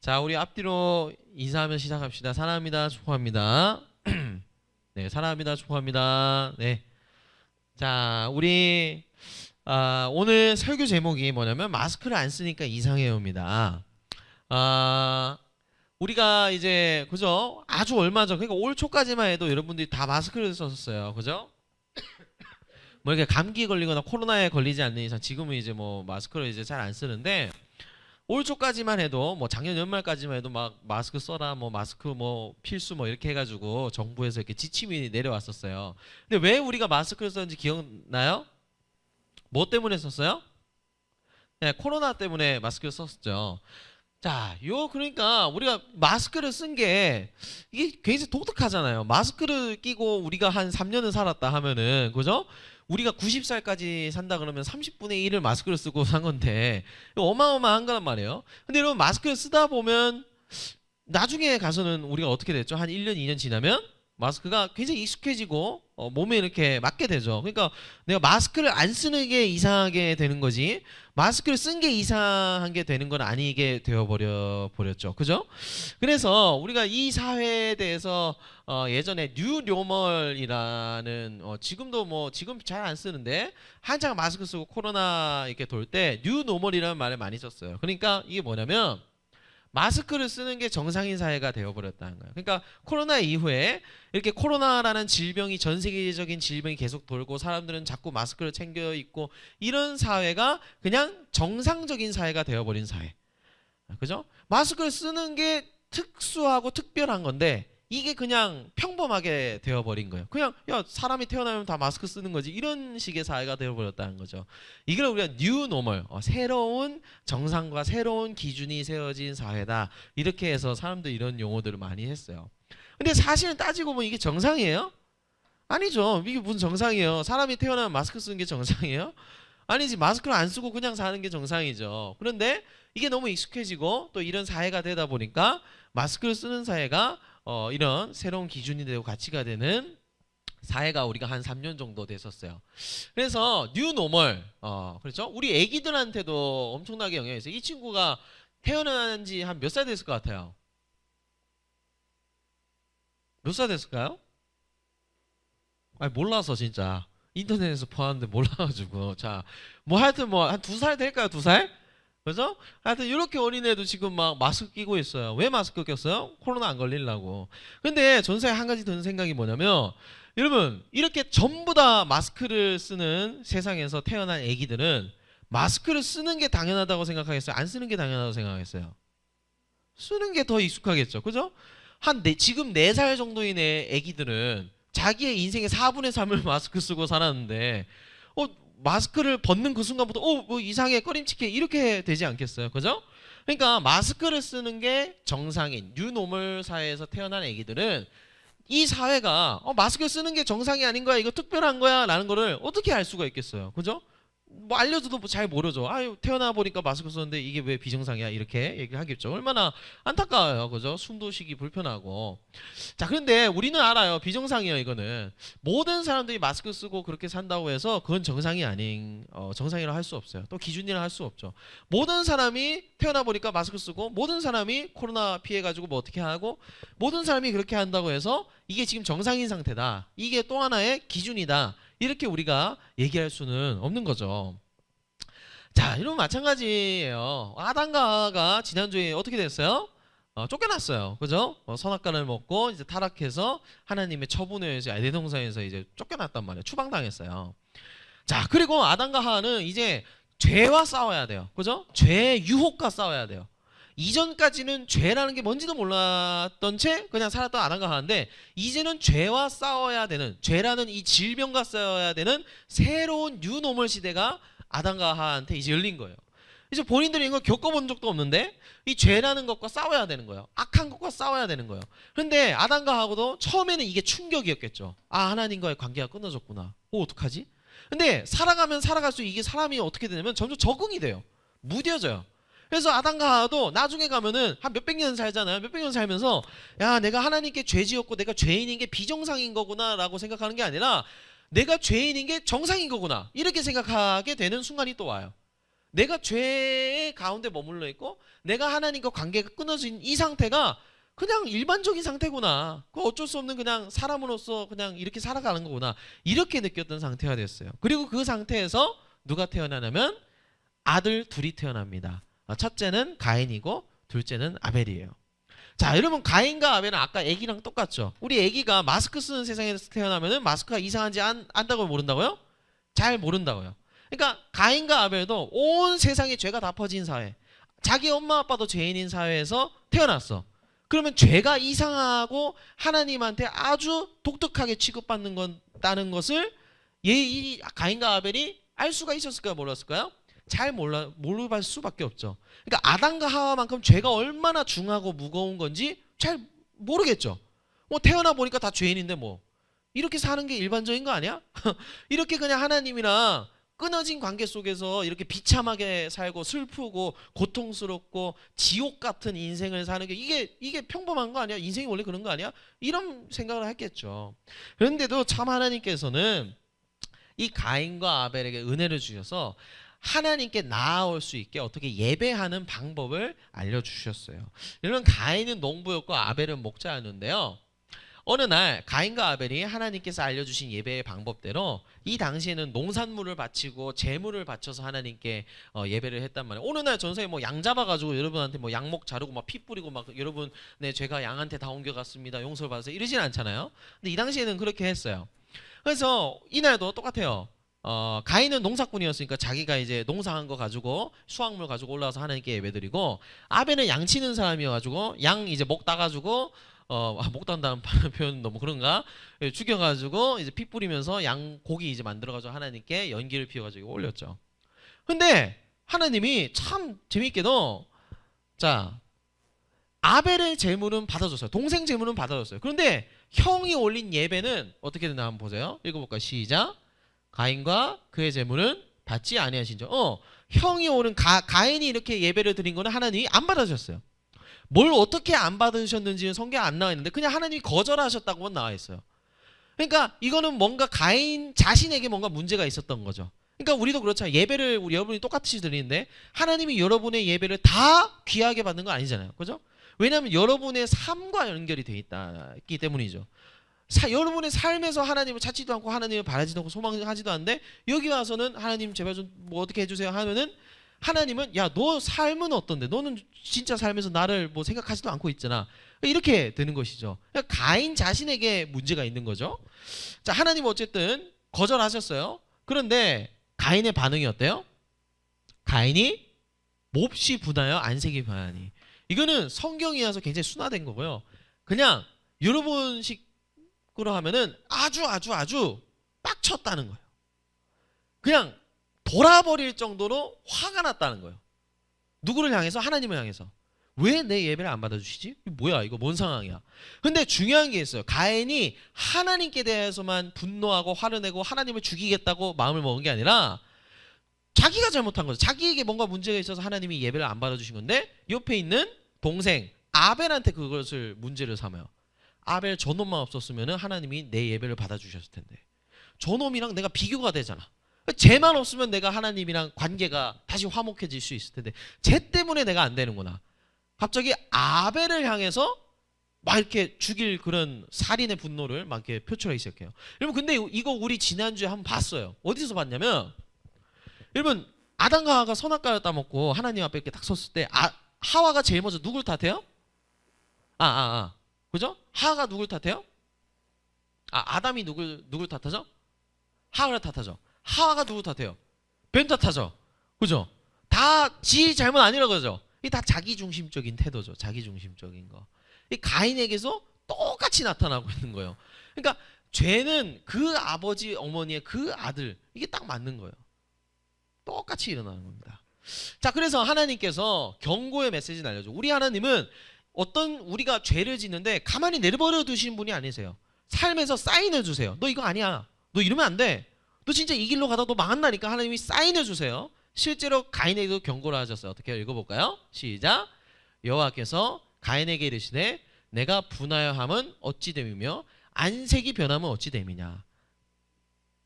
자, 우리 앞뒤로 인사하면 시작합시다. 사랑합니다. 축복합니다. 네, 사랑합니다. 축복합니다. 네. 자, 우리 오늘 설교 제목이 뭐냐면 마스크를 안 쓰니까 이상해요입니다. 아, 우리가 이제 그죠? 아주 얼마 전 그러니까 올 초까지만 해도 여러분들이 다 마스크를 썼었어요. 그죠? 뭐 이렇게 감기 걸리거나 코로나에 걸리지 않는 이상 지금은 이제 뭐 마스크를 이제 잘 안 쓰는데 올 초까지만 해도 뭐 작년 연말까지만 해도 막 마스크 써라 뭐 마스크 뭐 필수 뭐 이렇게 해가지고 정부에서 이렇게 지침이 내려왔었어요. 근데 왜 우리가 마스크를 썼는지 기억나요? 뭐 때문에 썼어요? 네, 코로나 때문에 마스크를 썼었죠. 자, 그러니까 우리가 마스크를 쓴 게 이게 굉장히 독특하잖아요. 마스크를 끼고 우리가 한 3년을 살았다 하면은 그죠? 우리가 90살까지 산다 그러면 30분의 1을 마스크를 쓰고 산 건데 이거 어마어마한 거란 말이에요. 근데 여러분 마스크를 쓰다 보면 나중에 가서는 우리가 어떻게 됐죠? 한 1년, 2년 지나면 마스크가 굉장히 익숙해지고 몸에 이렇게 맞게 되죠. 그러니까 내가 마스크를 안 쓰는 게 이상하게 되는 거지 마스크를 쓴 게 이상한 게 되는 건 아니게 되어버렸죠. 그죠? 그래서 우리가 이 사회에 대해서 예전에 뉴노멀이라는 지금도 뭐 지금 잘 안 쓰는데 한창 마스크 쓰고 코로나 이렇게 돌 때 뉴노멀이라는 말을 많이 썼어요. 그러니까 이게 뭐냐면 마스크를 쓰는 게 정상인 사회가 되어버렸다는 거예요. 그러니까 코로나 이후에 이렇게 코로나라는 질병이 전 세계적인 질병이 계속 돌고 사람들은 자꾸 마스크를 챙겨 입고 이런 사회가 그냥 정상적인 사회가 되어버린 사회. 그죠? 마스크를 쓰는 게 특수하고 특별한 건데 이게 그냥 평범하게 되어버린 거예요. 그냥 야 사람이 태어나면 다 마스크 쓰는 거지 이런 식의 사회가 되어버렸다는 거죠. 이걸 우리가 뉴 노멀 새로운 정상과 새로운 기준이 세워진 사회다 이렇게 해서 사람들이 이런 용어들을 많이 했어요. 근데 사실은 따지고 보면 이게 정상이에요? 아니죠. 이게 무슨 정상이에요? 사람이 태어나면 마스크 쓰는 게 정상이에요? 아니지. 마스크를 안 쓰고 그냥 사는 게 정상이죠. 그런데 이게 너무 익숙해지고 또 이런 사회가 되다 보니까 마스크를 쓰는 사회가 이런 새로운 기준이 되고 가치가 되는 사회가 우리가 한 3년 정도 됐었어요. 그래서 뉴 노멀 그렇죠? 우리 애기들한테도 엄청나게 영향이 있어요. 이 친구가 태어난 지 한 몇 살 됐을 것 같아요? 몇 살 됐을까요? 아니 몰라서 진짜 인터넷에서 보았는데 몰라가지고 자 뭐 하여튼 뭐 한 2살 될까요? 2살? 그죠? 하여튼 이렇게 어린애도 지금 막 마스크 끼고 있어요. 왜 마스크 꼈어요? 코로나 안 걸리려고. 근데 전세에 한 가지 드는 생각이 뭐냐면 여러분 이렇게 전부 다 마스크를 쓰는 세상에서 태어난 애기들은 마스크를 쓰는 게 당연하다고 생각하겠어요? 안 쓰는 게 당연하다고 생각하겠어요? 쓰는 게 더 익숙하겠죠. 그죠? 지금 4살 정도인 애기들은 자기의 인생의 4분의 3을 마스크 쓰고 살았는데 어, 마스크를 벗는 그 순간부터 뭐 이상해 꺼림칙해 이렇게 되지 않겠어요. 그죠? 그러니까 마스크를 쓰는 게 정상인 뉴노멀 사회에서 태어난 애기들은 이 사회가 마스크 쓰는 게 정상이 아닌 거야 이거 특별한 거야 라는 거를 어떻게 알 수가 있겠어요. 그죠? 뭐 알려줘도 잘 모르죠. 아유 태어나 보니까 마스크 썼는데 이게 왜 비정상이야 이렇게 얘기하겠죠. 얼마나 안타까워요. 그죠? 숨도 쉬기 불편하고. 자 그런데 우리는 알아요. 비정상이에요 이거는. 모든 사람들이 마스크 쓰고 그렇게 산다고 해서 그건 정상이 아닌 정상이라 할 수 없어요. 또 기준이라 할 수 없죠. 모든 사람이 태어나 보니까 마스크 쓰고 모든 사람이 코로나 피해가지고 뭐 어떻게 하고 모든 사람이 그렇게 한다고 해서 이게 지금 정상인 상태다. 이게 또 하나의 기준이다. 이렇게 우리가 얘기할 수는 없는 거죠. 자, 이런 마찬가지예요. 아담과 하와가 지난주에 어떻게 됐어요? 쫓겨났어요. 그죠? 선악과를 먹고 이제 타락해서 하나님의 처분에 의해서 에덴 동산에서 이제 쫓겨났단 말이에요. 추방당했어요. 자, 그리고 아담과 하와는 이제 죄와 싸워야 돼요. 그죠? 죄의 유혹과 싸워야 돼요. 이전까지는 죄라는 게 뭔지도 몰랐던 채 그냥 살았던 아담과 하와인데 이제는 죄와 싸워야 되는 죄라는 이 질병과 싸워야 되는 새로운 뉴노멀 시대가 아담과 하와한테 이제 열린 거예요. 이제 본인들이 이걸 겪어본 적도 없는데 이 죄라는 것과 싸워야 되는 거예요. 악한 것과 싸워야 되는 거예요. 그런데 아담과 하와도 처음에는 이게 충격이었겠죠. 아 하나님과의 관계가 끊어졌구나. 어떡하지? 근데 살아가면 살아갈수록 이게 사람이 어떻게 되냐면 점점 적응이 돼요. 무뎌져요. 그래서 아담과 하와도 나중에 가면은 한 몇백 년 살잖아요. 몇백 년 살면서 야 내가 하나님께 죄 지었고 내가 죄인인 게 비정상인 거구나 라고 생각하는 게 아니라 내가 죄인인 게 정상인 거구나 이렇게 생각하게 되는 순간이 또 와요. 내가 죄의 가운데 머물러 있고 내가 하나님과 관계가 끊어진 이 상태가 그냥 일반적인 상태구나. 그 어쩔 수 없는 그냥 사람으로서 그냥 이렇게 살아가는 거구나. 이렇게 느꼈던 상태가 됐어요. 그리고 그 상태에서 누가 태어나냐면 아들 둘이 태어납니다. 첫째는 가인이고 둘째는 아벨이에요. 자, 여러분 가인과 아벨은 아까 애기랑 똑같죠. 우리 애기가 마스크 쓰는 세상에서 태어나면은 마스크가 이상한지 안다고 모른다고요? 잘 모른다고요. 그러니까 가인과 아벨도 온 세상에 죄가 다 퍼진 사회, 자기 엄마 아빠도 죄인인 사회에서 태어났어. 그러면 죄가 이상하고 하나님한테 아주 독특하게 취급받는 건다는 것을 이 가인과 아벨이 알 수가 있었을까요? 몰랐을까요? 잘 모를 수밖에 없죠. 그러니까 아담과 하와만큼 죄가 얼마나 중하고 무거운 건지 잘 모르겠죠. 뭐 태어나 보니까 다 죄인인데 뭐 이렇게 사는 게 일반적인 거 아니야? 이렇게 그냥 하나님이랑 끊어진 관계 속에서 이렇게 비참하게 살고 슬프고 고통스럽고 지옥 같은 인생을 사는 게 이게 평범한 거 아니야? 인생이 원래 그런 거 아니야? 이런 생각을 했겠죠. 그런데도 참 하나님께서는 이 가인과 아벨에게 은혜를 주셔서 하나님께 나아올 수 있게 어떻게 예배하는 방법을 알려주셨어요. 여러분 가인은 농부였고 아벨은 목자였는데요. 어느 날 가인과 아벨이 하나님께서 알려주신 예배의 방법대로 이 당시에는 농산물을 바치고 제물을 바쳐서 하나님께 예배를 했단 말이에요. 어느 날 전생에 뭐 양 잡아가지고 여러분한테 뭐 양목 자르고 막 피 뿌리고 막 여러분 네 제가 양한테 다 옮겨갔습니다. 용서를 받으세요. 이러진 않잖아요. 근데 이 당시에는 그렇게 했어요. 그래서 이날도 똑같아요. 가인은 농사꾼이었으니까 자기가 이제 농사한 거 가지고 수확물 가지고 올라와서 하나님께 예배드리고 아벨은 양 치는 사람이어가지고 양 이제 목 따가지고 목 딴다는 표현 너무 그런가? 죽여가지고 이제 피 뿌리면서 양 고기 이제 만들어가지고 하나님께 연기를 피워가지고 올렸죠. 근데 하나님이 참 재밌게도 자 아벨의 제물은 받아줬어요. 동생 제물은 받아줬어요. 그런데 형이 올린 예배는 어떻게 되나 한번 보세요. 읽어볼까요? 시작. 가인과 그의 제물은 받지 아니하신죠. 형이 오는 가인이 이렇게 예배를 드린 거는 하나님이 안 받아주셨어요. 뭘 어떻게 안 받으셨는지는 성경에 안 나와 있는데 그냥 하나님이 거절하셨다고만 나와 있어요. 그러니까 이거는 뭔가 가인 자신에게 뭔가 문제가 있었던 거죠. 그러니까 우리도 그렇잖아요. 예배를 우리 여러분이 똑같이 드리는데 하나님이 여러분의 예배를 다 귀하게 받는 거 아니잖아요. 그죠? 왜냐하면 여러분의 삶과 연결이 돼 있기 때문이죠. 여러분의 삶에서 하나님을 찾지도 않고 하나님을 바라지도 않고 소망하지도 않는데 여기 와서는 하나님 제발 좀 뭐 어떻게 해주세요 하면은 하나님은 야 너 삶은 어떤데 너는 진짜 삶에서 나를 뭐 생각하지도 않고 있잖아 이렇게 되는 것이죠. 그러니까 가인 자신에게 문제가 있는 거죠. 자 하나님 어쨌든 거절하셨어요. 그런데 가인의 반응이 어때요? 가인이 몹시 분하여 안색이 변하니 이거는 성경이어서 굉장히 순화된 거고요. 그냥 여러분식으로 하면은 아주 빡쳤다는 거예요. 그냥 돌아버릴 정도로 화가 났다는 거예요. 누구를 향해서? 하나님을 향해서. 왜 내 예배를 안 받아주시지? 뭐야 이거 뭔 상황이야. 근데 중요한 게 있어요. 가인이 하나님께 대해서만 분노하고 화를 내고 하나님을 죽이겠다고 마음을 먹은 게 아니라 자기가 잘못한 거죠. 자기에게 뭔가 문제가 있어서 하나님이 예배를 안 받아주신 건데 옆에 있는 동생 아벨한테 그것을 문제를 삼아요. 아벨 저놈만 없었으면 하나님이 내 예배를 받아주셨을 텐데 저놈이랑 내가 비교가 되잖아. 쟤만 없으면 내가 하나님이랑 관계가 다시 화목해질 수 있을 텐데 쟤 때문에 내가 안 되는구나. 갑자기 아벨을 향해서 막 이렇게 죽일 그런 살인의 분노를 막 이렇게 표출하기 시작해요. 여러분 근데 이거 우리 지난주에 한번 봤어요. 어디서 봤냐면 여러분 아담과 하와가 선악과를 따먹고 하나님 앞에 이렇게 딱 섰을 때 하와가 제일 먼저 누굴 탓해요? 그죠? 하와가 누굴 탓해요? 아담이 누굴 탓하죠? 하와를 탓하죠. 하와가 누구 탓해요? 뱀 탓하죠. 그죠? 다 지 잘못 아니라고 그러죠. 이게 다 자기중심적인 태도죠. 자기중심적인 거. 이 가인에게서 똑같이 나타나고 있는 거예요. 그러니까 죄는 그 아버지 어머니의 그 아들 이게 딱 맞는 거예요. 똑같이 일어나는 겁니다. 자 그래서 하나님께서 경고의 메시지를 알려줘. 우리 하나님은 우리가 죄를 짓는데 가만히 내버려 두시는 분이 아니세요. 삶에서 사인을 주세요. 너 이거 아니야. 너 이러면 안 돼. 너 진짜 이 길로 가다 너 망한다니까 하나님이 사인을 주세요. 실제로 가인에게도 경고를 하셨어요. 어떻게 읽어볼까요? 시작. 여호와께서 가인에게 이르시되 내가 분하여 함은 어찌 됨이며 안색이 변하면 어찌 됨이냐.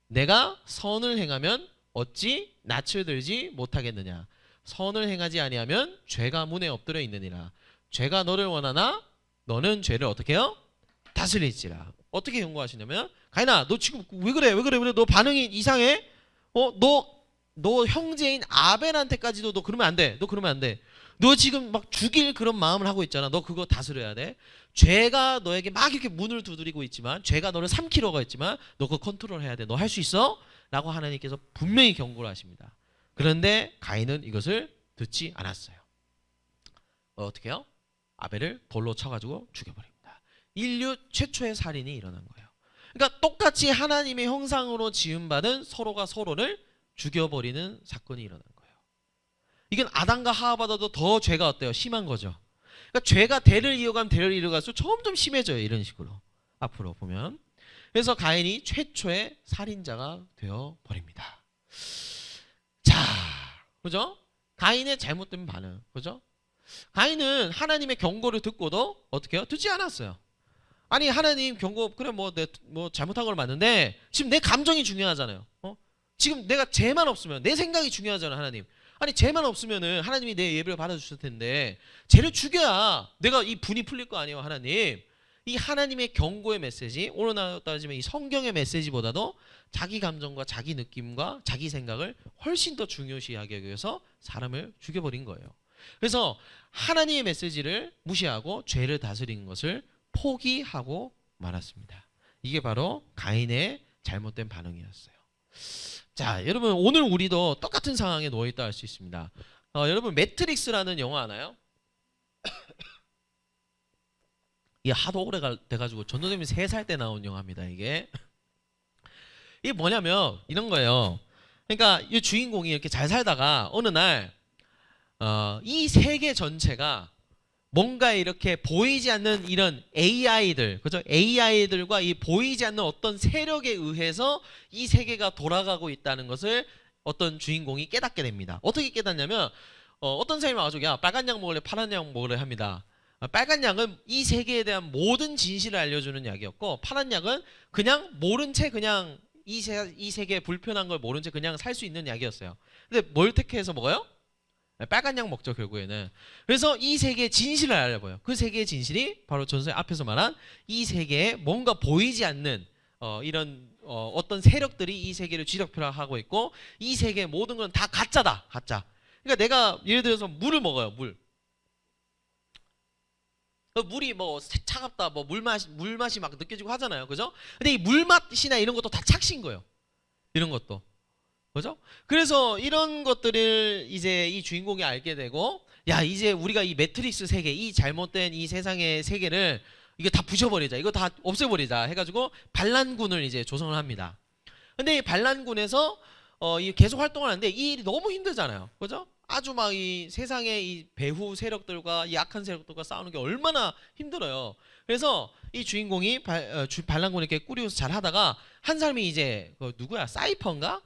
내가 선을 행하면 어찌 낯을 들지 못하겠느냐. 선을 행하지 아니하면 죄가 문에 엎드려 있느니라. 죄가 너를 원하나 너는 죄를 어떻게 해요? 다스릴지라. 어떻게 경고하시냐면 가인아 너 지금 왜 그래 왜 그래 왜 그래 너 반응이 이상해? 너 형제인 아벨한테까지도 너 그러면 안 돼. 너 그러면 안 돼. 너 지금 막 죽일 그런 마음을 하고 있잖아. 너 그거 다스려야 돼. 죄가 너에게 막 이렇게 문을 두드리고 있지만 죄가 너를 삼키려고 했지만 너 그거 컨트롤해야 돼. 너 할 수 있어? 라고 하나님께서 분명히 경고를 하십니다. 그런데 가인은 이것을 듣지 않았어요. 어떻게 해요? 아벨을 돌로 쳐가지고 죽여버립니다. 인류 최초의 살인이 일어난 거예요. 그러니까 똑같이 하나님의 형상으로 지음받은 서로가 서로를 죽여버리는 사건이 일어난 거예요. 이건 아담과 하와보다도 더 죄가 어때요? 심한 거죠. 그러니까 죄가 대를 이어가면 대를 이어갈수록 점점 심해져요. 이런 식으로 앞으로 보면. 그래서 가인이 최초의 살인자가 되어 버립니다. 자, 그죠? 가인의 잘못된 반응, 그죠? 가인은 하나님의 경고를 듣고도 어떻게 해요? 듣지 않았어요. 아니 하나님 경고 그래 뭐 잘못한 걸 맞는데 지금 내 감정이 중요하잖아요. 지금 내가 죄만 없으면 내 생각이 중요하잖아 하나님. 아니 죄만 없으면은 하나님이 내 예배를 받아주실 텐데 죄를 죽여야 내가 이 분이 풀릴 거 아니에요 하나님. 이 하나님의 경고의 메시지 오늘 따지면 이 성경의 메시지보다도 자기 감정과 자기 느낌과 자기 생각을 훨씬 더 중요시하게 여겨서 사람을 죽여버린 거예요. 그래서 하나님의 메시지를 무시하고 죄를 다스리는 것을 포기하고 말았습니다. 이게 바로 가인의 잘못된 반응이었어요. 자, 여러분 오늘 우리도 똑같은 상황에 놓여있다 할 수 있습니다. 여러분 매트릭스라는 영화 아나요? 이게 하도 오래 돼가지고 전도사님이 3살 때 나온 영화입니다. 이게 뭐냐면 이런 거예요. 그러니까 이 주인공이 이렇게 잘 살다가 어느 날 이 세계 전체가 뭔가 이렇게 보이지 않는 이런 AI들, 그죠? AI들과 이 보이지 않는 어떤 세력에 의해서 이 세계가 돌아가고 있다는 것을 어떤 주인공이 깨닫게 됩니다. 어떻게 깨닫냐면 어떤 사람이 와가지고 야 빨간 약 먹을래 파란 약 먹으래 합니다. 빨간 약은 이 세계에 대한 모든 진실을 알려주는 약이었고 파란 약은 그냥 모른 채 그냥 이 세계에 불편한 걸 모른 채 그냥 살 수 있는 약이었어요. 근데 뭘 택해서 먹어요? 빨간 약 먹죠 결국에는. 그래서 이 세계의 진실을 알아봐요. 그 세계의 진실이 바로 전서의 앞에서 말한 이 세계에 뭔가 보이지 않는 이런 어떤 세력들이 이 세계를 쥐락펴락하고 있고 이 세계의 모든 건 다 가짜다. 가짜. 그러니까 내가 예를 들어서 물을 먹어요. 물이 뭐 차갑다 뭐 물맛이 막 느껴지고 하잖아요. 그죠? 근데 이 물맛이나 이런 것도 다 착신 거예요. 이런 것도. 그죠? 그래서 이런 것들을 이제 이 주인공이 알게 되고 야 이제 우리가 이 매트릭스 세계 이 잘못된 이 세상의 세계를 이거 다 부셔버리자 이거 다 없애버리자 해가지고 반란군을 이제 조성을 합니다. 근데 이 반란군에서 계속 활동을 하는데 이 일이 너무 힘들잖아요. 그죠? 아주 막 이 세상의 이 배후 세력들과 이 악한 세력들과 싸우는 게 얼마나 힘들어요. 그래서 이 주인공이 반란군을 이렇게 꾸리고서 잘 하다가 한 사람이 이제 누구야? 사이퍼인가?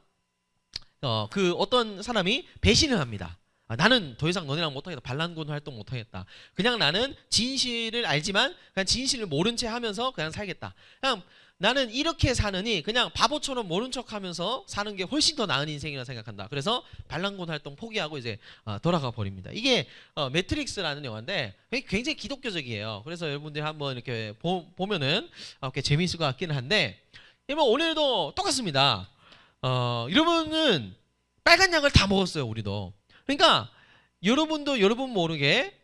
그 어떤 사람이 배신을 합니다. 나는 더 이상 너네랑 못하겠다. 반란군 활동 못하겠다. 그냥 나는 진실을 알지만 그냥 진실을 모른 채 하면서 그냥 살겠다. 그냥 나는 이렇게 사느니 그냥 바보처럼 모른 척하면서 사는 게 훨씬 더 나은 인생이라 생각한다. 그래서 반란군 활동 포기하고 이제 돌아가 버립니다. 이게 매트릭스라는 영화인데 굉장히 기독교적이에요. 그래서 여러분들이 한번 이렇게 보면은 꽤 재미있을 것 같기는 한데 오늘도 똑같습니다. 여러분은 빨간 약을 다 먹었어요. 우리도. 그러니까 여러분도 여러분 모르게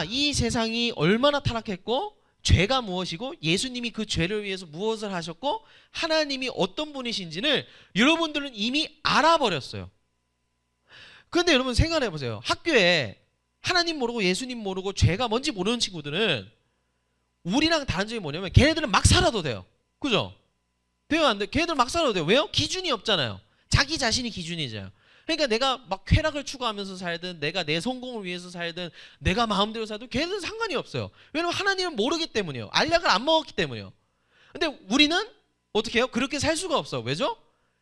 이 세상이 얼마나 타락했고 죄가 무엇이고 예수님이 그 죄를 위해서 무엇을 하셨고 하나님이 어떤 분이신지를 여러분들은 이미 알아버렸어요. 그런데 여러분 생각해 보세요. 학교에 하나님 모르고 예수님 모르고 죄가 뭔지 모르는 친구들은 우리랑 다른 점이 뭐냐면 걔네들은 막 살아도 돼요. 그죠? 돼요 안 돼? 걔네들 막 살아도 돼요. 왜요? 기준이 없잖아요. 자기 자신이 기준이잖아요. 그러니까 내가 막 쾌락을 추구하면서 살든 내가 내 성공을 위해서 살든 내가 마음대로 살든 걔네들은 상관이 없어요. 왜냐면 하나님은 모르기 때문이에요. 알약을 안 먹었기 때문이에요. 근데 우리는 어떻게 해요? 그렇게 살 수가 없어. 왜죠?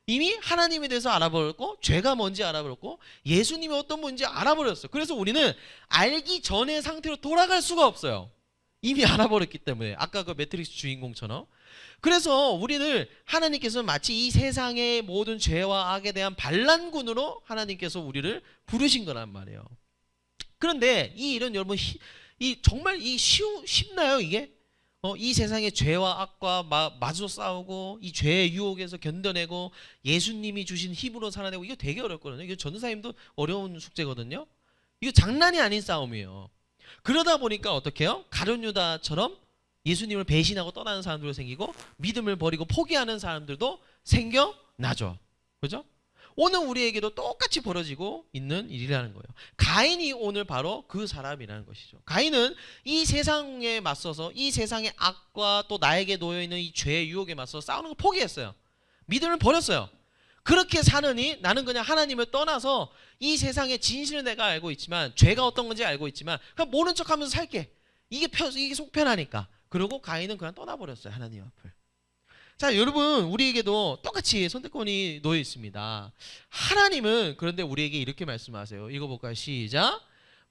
이미 하나님에 대해서 알아버렸고 죄가 뭔지 알아버렸고 예수님이 어떤 분인지 알아버렸어요. 그래서 우리는 알기 전의 상태로 돌아갈 수가 없어요. 이미 알아버렸기 때문에. 아까 그 매트릭스 주인공처럼. 그래서 우리를 하나님께서는 마치 이 세상의 모든 죄와 악에 대한 반란군으로 하나님께서 우리를 부르신 거란 말이에요. 그런데 이 일은 여러분 이 정말 쉽나요 이게? 이 세상의 죄와 악과 마주 싸우고 이 죄의 유혹에서 견뎌내고 예수님이 주신 힘으로 살아내고 이거 되게 어렵거든요. 이거 전도사님도 어려운 숙제거든요. 이거 장난이 아닌 싸움이에요. 그러다 보니까 어떻게 해요? 가룟 유다처럼 예수님을 배신하고 떠나는 사람들도 생기고 믿음을 버리고 포기하는 사람들도 생겨나죠. 그죠? 오늘 우리에게도 똑같이 벌어지고 있는 일이라는 거예요. 가인이 오늘 바로 그 사람이라는 것이죠. 가인은 이 세상에 맞서서 이 세상의 악과 또 나에게 놓여있는 이 죄의 유혹에 맞서 싸우는 걸 포기했어요. 믿음을 버렸어요. 그렇게 사느니 나는 그냥 하나님을 떠나서 이 세상의 진실을 내가 알고 있지만 죄가 어떤 건지 알고 있지만 그냥 모른 척하면서 살게. 이게 속 편하니까. 그리고 가인은 그냥 떠나버렸어요. 하나님 앞을. 자, 여러분 우리에게도 똑같이 선택권이 놓여 있습니다. 하나님은 그런데 우리에게 이렇게 말씀하세요. 읽어볼까요? 시작.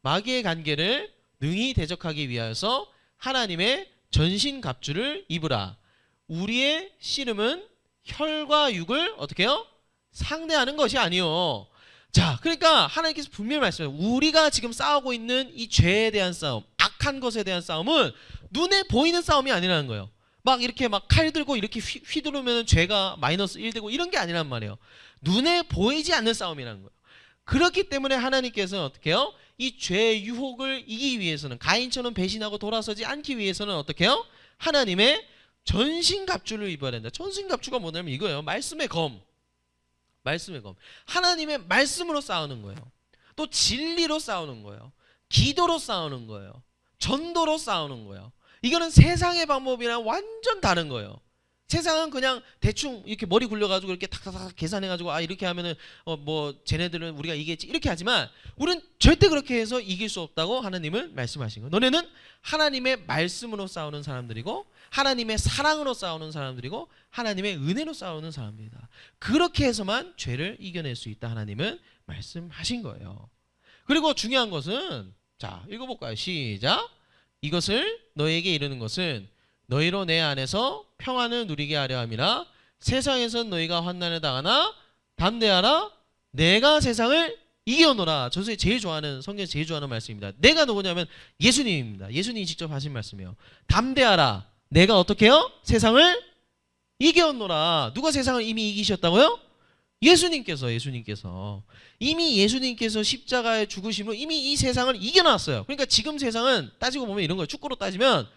마귀의 관계를 능히 대적하기 위하여서 하나님의 전신갑주를 입으라. 우리의 씨름은 혈과 육을 어떻게 해요? 상대하는 것이 아니요. 자, 그러니까 하나님께서 분명히 말씀해요. 우리가 지금 싸우고 있는 이 죄에 대한 싸움, 악한 것에 대한 싸움은 눈에 보이는 싸움이 아니라는 거예요. 막 이렇게 막 칼 들고 이렇게 휘두르면 죄가 마이너스 1 되고 이런 게 아니란 말이에요. 눈에 보이지 않는 싸움이라는 거예요. 그렇기 때문에 하나님께서는 어떻게 해요? 이 죄의 유혹을 이기기 위해서는 가인처럼 배신하고 돌아서지 않기 위해서는 어떻게 해요? 하나님의 전신갑주를 입어야 된다. 전신갑주가 뭐냐면 이거예요. 말씀의 검. 말씀의 검. 하나님의 말씀으로 싸우는 거예요. 또 진리로 싸우는 거예요. 기도로 싸우는 거예요. 전도로 싸우는 거예요. 이거는 세상의 방법이랑 완전 다른 거예요. 세상은 그냥 대충 이렇게 머리 굴려가지고 이렇게 탁탁탁 계산해가지고 아 이렇게 하면은 뭐 쟤네들은 우리가 이기겠지 이렇게 하지만 우리는 절대 그렇게 해서 이길 수 없다고 하나님은 말씀하신 거예요. 너네는 하나님의 말씀으로 싸우는 사람들이고 하나님의 사랑으로 싸우는 사람들이고 하나님의 은혜로 싸우는 사람들이다. 그렇게 해서만 죄를 이겨낼 수 있다. 하나님은 말씀하신 거예요. 그리고 중요한 것은 자 읽어볼까요? 시작. 이것을 너희에게 이르는 것은 너희로 내 안에서 평안을 누리게 하려 함이라. 세상에선 너희가 환난을 당하나 담대하라. 내가 세상을 이겨노라. 저는 제일 좋아하는 성경에서 제일 좋아하는 말씀입니다. 내가 누구냐면 예수님입니다. 예수님이 직접 하신 말씀이에요. 담대하라. 내가 어떻게 해요? 세상을 이겨노라. 누가 세상을 이미 이기셨다고요? 예수님께서 이미 예수님께서 십자가의 죽으심으로 이미 이 세상을 이겨놨어요. 그러니까 지금 세상은 따지고 보면 이런 거예요. 축구로 따지면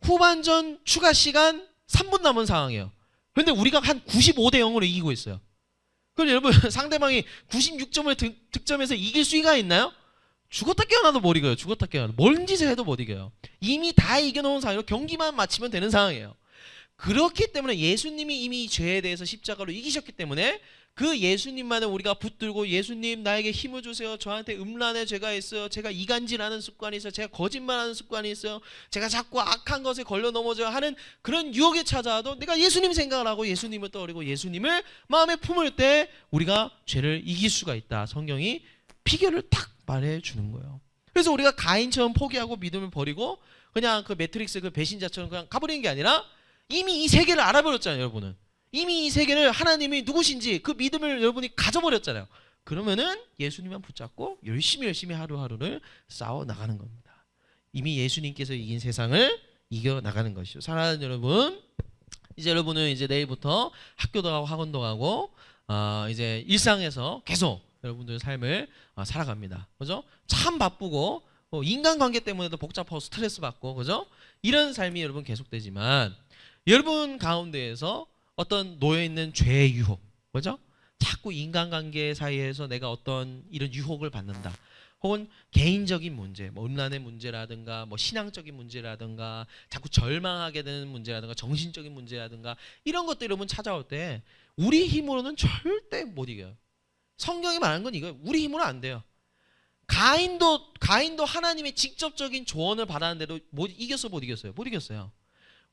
후반전 추가 시간 3분 남은 상황이에요. 그런데 우리가 한 95대 0으로 이기고 있어요. 그럼 여러분 상대방이 96점을 득점해서 이길 수가 있나요? 죽었다 깨어나도 못 이겨요. 죽었다 깨어나도. 뭔 짓을 해도 못 이겨요. 이미 다 이겨놓은 상황이로 경기만 마치면 되는 상황이에요. 그렇기 때문에 예수님이 이미 이 죄에 대해서 십자가로 이기셨기 때문에 그 예수님만을 우리가 붙들고 예수님 나에게 힘을 주세요. 저한테 음란의 죄가 있어요. 제가 이간질하는 습관이 있어요. 제가 거짓말하는 습관이 있어요. 제가 자꾸 악한 것에 걸려 넘어져야 하는 그런 유혹에 찾아와도 내가 예수님 생각을 하고 예수님을 떠올리고 예수님을 마음에 품을 때 우리가 죄를 이길 수가 있다. 성경이 비결을 딱 말해주는 거예요. 그래서 우리가 가인처럼 포기하고 믿음을 버리고 그냥 그 매트릭스 그 배신자처럼 그냥 가버리는 게 아니라 이미 이 세계를 알아버렸잖아요. 여러분은 이미 이 세계를 하나님이 누구신지 그 믿음을 여러분이 가져버렸잖아요. 그러면은 예수님만 붙잡고 열심히 하루하루를 싸워 나가는 겁니다. 이미 예수님께서 이긴 세상을 이겨 나가는 것이죠. 사랑하는 여러분, 이제 여러분은 이제 내일부터 학교도 가고 학원도 가고 이제 일상에서 계속 여러분들의 삶을 살아갑니다. 그죠? 참 바쁘고 인간관계 때문에도 복잡하고 스트레스 받고 그죠? 이런 삶이 여러분 계속되지만 여러분 가운데에서 어떤 놓여있는 죄의 유혹, 그죠? 자꾸 인간관계 사이에서 내가 어떤 이런 유혹을 받는다. 혹은 개인적인 문제, 뭐 음란의 문제라든가, 뭐 신앙적인 문제라든가, 자꾸 절망하게 되는 문제라든가, 정신적인 문제라든가 이런 것들 여러분 찾아올 때 우리 힘으로는 절대 못 이겨요. 성경이 말하는 건 이거예요. 우리 힘으로 안 돼요. 가인도 하나님의 직접적인 조언을 받았는데도 못 이겼어요.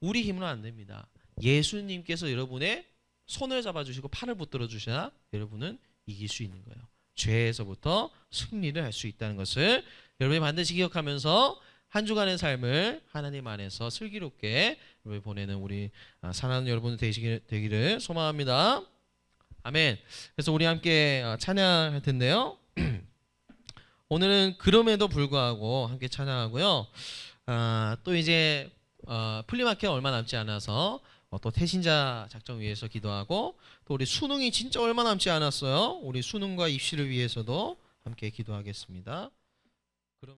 우리 힘으로 안 됩니다. 예수님께서 여러분의 손을 잡아주시고 팔을 붙들어 주셔야 여러분은 이길 수 있는 거예요. 죄에서부터 승리를 할 수 있다는 것을 여러분이 반드시 기억하면서 한 주간의 삶을 하나님 안에서 슬기롭게 보내는 우리 사랑하는 여러분 되기를 소망합니다. 아멘. 그래서 우리 함께 찬양할 텐데요. 오늘은 그럼에도 불구하고 함께 찬양하고요. 또 이제 플리마켓 얼마 남지 않아서 또 태신자 작정 위해서 기도하고 또 우리 수능이 진짜 얼마 남지 않았어요. 우리 수능과 입시를 위해서도 함께 기도하겠습니다.